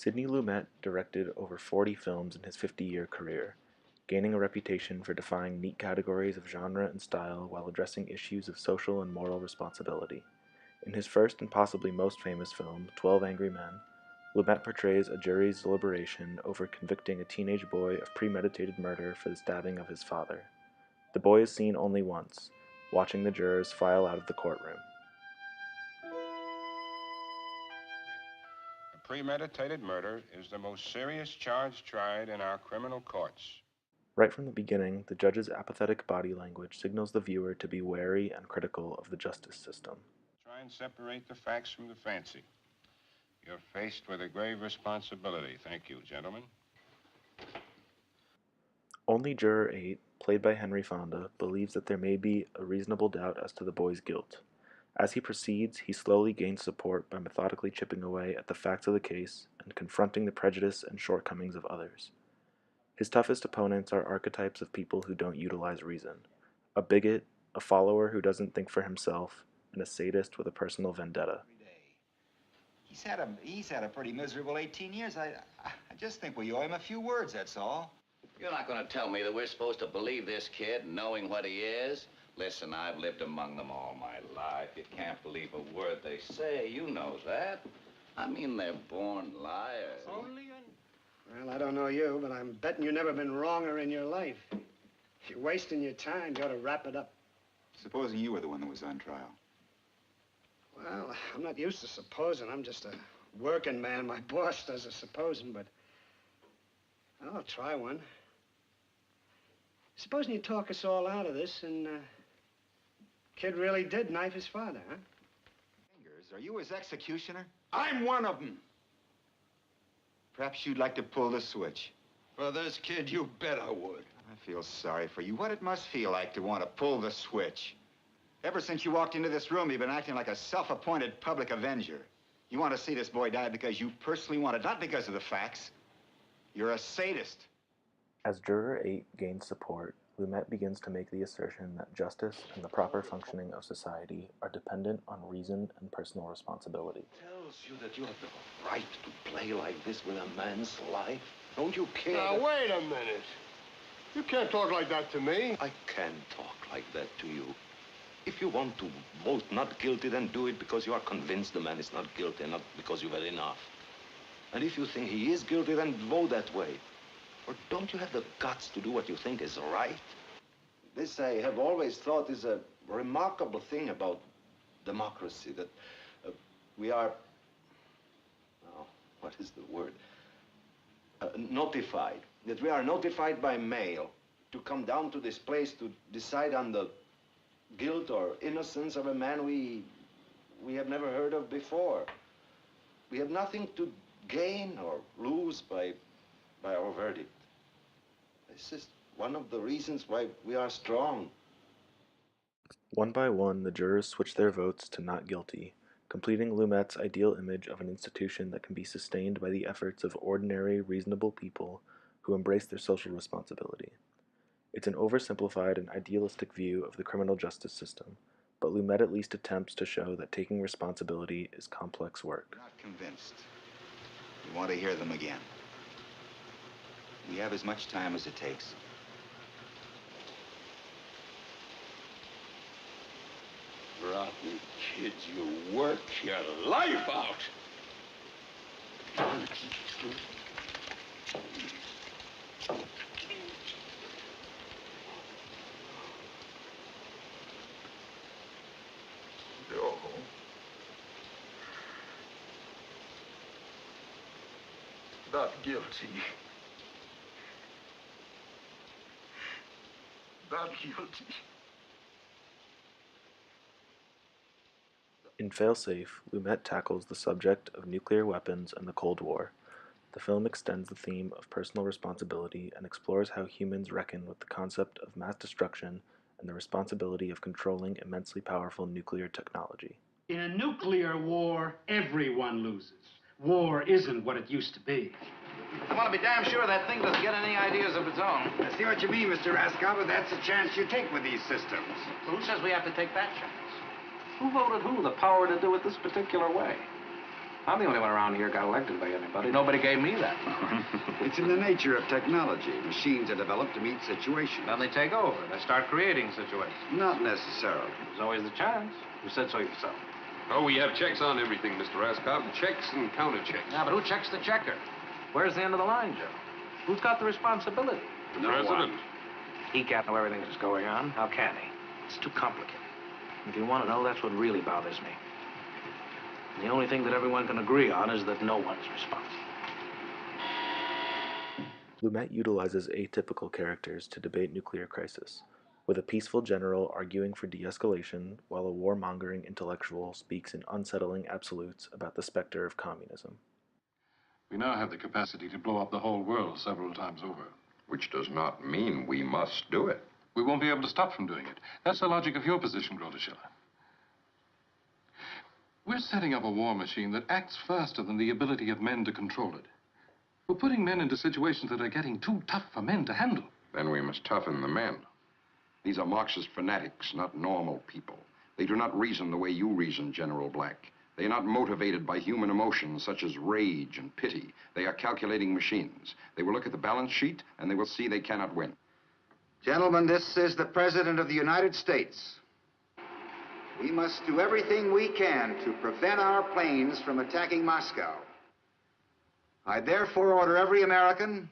Sidney Lumet directed over 40 films in his 50-year career, gaining a reputation for defying neat categories of genre and style while addressing issues of social and moral responsibility. In his first and possibly most famous film, 12 Angry Men, Lumet portrays a jury's deliberation over convicting a teenage boy of premeditated murder for the stabbing of his father. The boy is seen only once, watching the jurors file out of the courtroom. Premeditated murder is the most serious charge tried in our criminal courts. Right from the beginning, the judge's apathetic body language signals the viewer to be wary and critical of the justice system. Try and separate the facts from the fancy. You're faced with a grave responsibility. Thank you, gentlemen. Only Juror 8, played by Henry Fonda, believes that there may be a reasonable doubt as to the boy's guilt. As he proceeds, he slowly gains support by methodically chipping away at the facts of the case and confronting the prejudice and shortcomings of others. His toughest opponents are archetypes of people who don't utilize reason: a bigot, a follower who doesn't think for himself, and a sadist with a personal vendetta. He's had a pretty miserable 18 years. I just think we owe him a few words, that's all. You're not going to tell me that we're supposed to believe this kid, knowing what he is? Listen, I've lived among them all my life. You can't believe a word they say. You know that. I mean, they're born liars. Well, I don't know you, but I'm betting you've never been wronger in your life. If you're wasting your time, you ought to wrap it up. Supposing you were the one that was on trial. Well, I'm not used to supposing. I'm just a working man. My boss does the supposing, but I'll try one. Supposing you talk us all out of this and kid really did knife his father, huh? Fingers, are you his executioner? I'm one of them. Perhaps you'd like to pull the switch. For this kid, you bet I would. I feel sorry for you. What it must feel like to want to pull the switch. Ever since you walked into this room, you've been acting like a self-appointed public avenger. You want to see this boy die because you personally want it, not because of the facts. You're a sadist. As Juror 8 gains support, Lumet begins to make the assertion that justice and the proper functioning of society are dependent on reason and personal responsibility. Tells you that you have the right to play like this with a man's life. Don't you care? Now, wait a minute. You can't talk like that to me. I can talk like that to you. If you want to vote not guilty, then do it because you are convinced the man is not guilty, not because you've had enough. And if you think he is guilty, then vote that way. Or don't you have the guts to do what you think is right? This, I have always thought, is a remarkable thing about democracy, that we are, oh, what is the word? Notified. That we are notified by mail to come down to this place to decide on the guilt or innocence of a man we have never heard of before. We have nothing to gain or lose by our verdict. This is one of the reasons why we are strong. One by one, the jurors switch their votes to not guilty, completing Lumet's ideal image of an institution that can be sustained by the efforts of ordinary, reasonable people who embrace their social responsibility. It's an oversimplified and idealistic view of the criminal justice system, but Lumet at least attempts to show that taking responsibility is complex work. Not convinced. You want to hear them again. We have as much time as it takes. Rotten kids, you work your life out. No. Not guilty. Not guilty. In Failsafe, Lumet tackles the subject of nuclear weapons and the Cold War. The film extends the theme of personal responsibility and explores how humans reckon with the concept of mass destruction and the responsibility of controlling immensely powerful nuclear technology. In a nuclear war, everyone loses. War isn't what it used to be. I want to be damn sure that thing doesn't get any ideas of its own. I see what you mean, Mr. Raskow, but that's the chance you take with these systems. Who says we have to take that chance? Who voted who the power to do it this particular way? I'm the only one around here got elected by anybody. Nobody gave me that. It's in the nature of technology. Machines are developed to meet situations. Then they take over. They start creating situations. Not necessarily. There's always the chance. You said so yourself. Oh, we have checks on everything, Mr. Ascot. Checks and counter-checks. Yeah, but who checks the checker? Where's the end of the line, Joe? Who's got the responsibility? The president. He can't know everything that's going on. How can he? It's too complicated. If you want to know, that's what really bothers me. The only thing that everyone can agree on is that no one's responsible. Lumet utilizes atypical characters to debate nuclear crisis, with a peaceful general arguing for de-escalation while a warmongering intellectual speaks in unsettling absolutes about the specter of communism. We now have the capacity to blow up the whole world several times over. Which does not mean we must do it. We won't be able to stop from doing it. That's the logic of your position, Groteshiller. We're setting up a war machine that acts faster than the ability of men to control it. We're putting men into situations that are getting too tough for men to handle. Then we must toughen the men. These are Marxist fanatics, not normal people. They do not reason the way you reason, General Black. They are not motivated by human emotions such as rage and pity. They are calculating machines. They will look at the balance sheet and they will see they cannot win. Gentlemen, this is the President of the United States. We must do everything we can to prevent our planes from attacking Moscow. I therefore order every American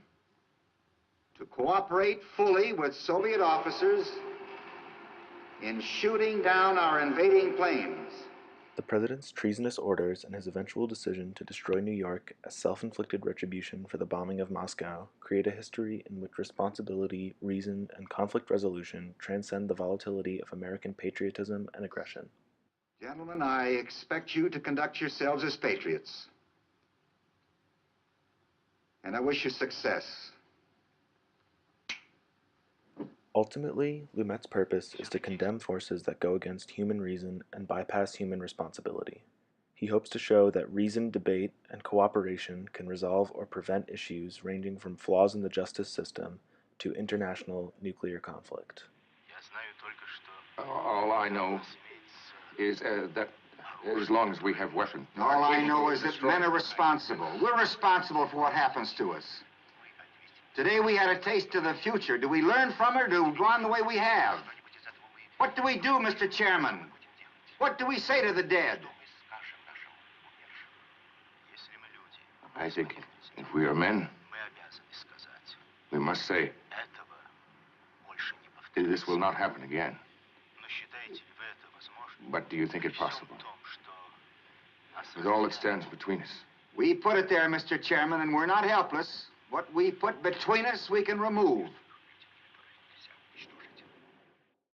to cooperate fully with Soviet officers in shooting down our invading planes. The president's treasonous orders and his eventual decision to destroy New York as self-inflicted retribution for the bombing of Moscow create a history in which responsibility, reason, and conflict resolution transcend the volatility of American patriotism and aggression. Gentlemen, I expect you to conduct yourselves as patriots. And I wish you success. Ultimately, Lumet's purpose is to condemn forces that go against human reason and bypass human responsibility. He hopes to show that reasoned debate and cooperation can resolve or prevent issues ranging from flaws in the justice system to international nuclear conflict. All I know is that as long as we have weapons... All I know is that men are responsible. We're responsible for what happens to us. Today we had a taste of the future. Do we learn from it or do we go on the way we have? What do we do, Mr. Chairman? What do we say to the dead? I think if we are men, we must say, this will not happen again. But do you think it possible? With all that stands between us. We put it there, Mr. Chairman, and we're not helpless. What we put between us, we can remove.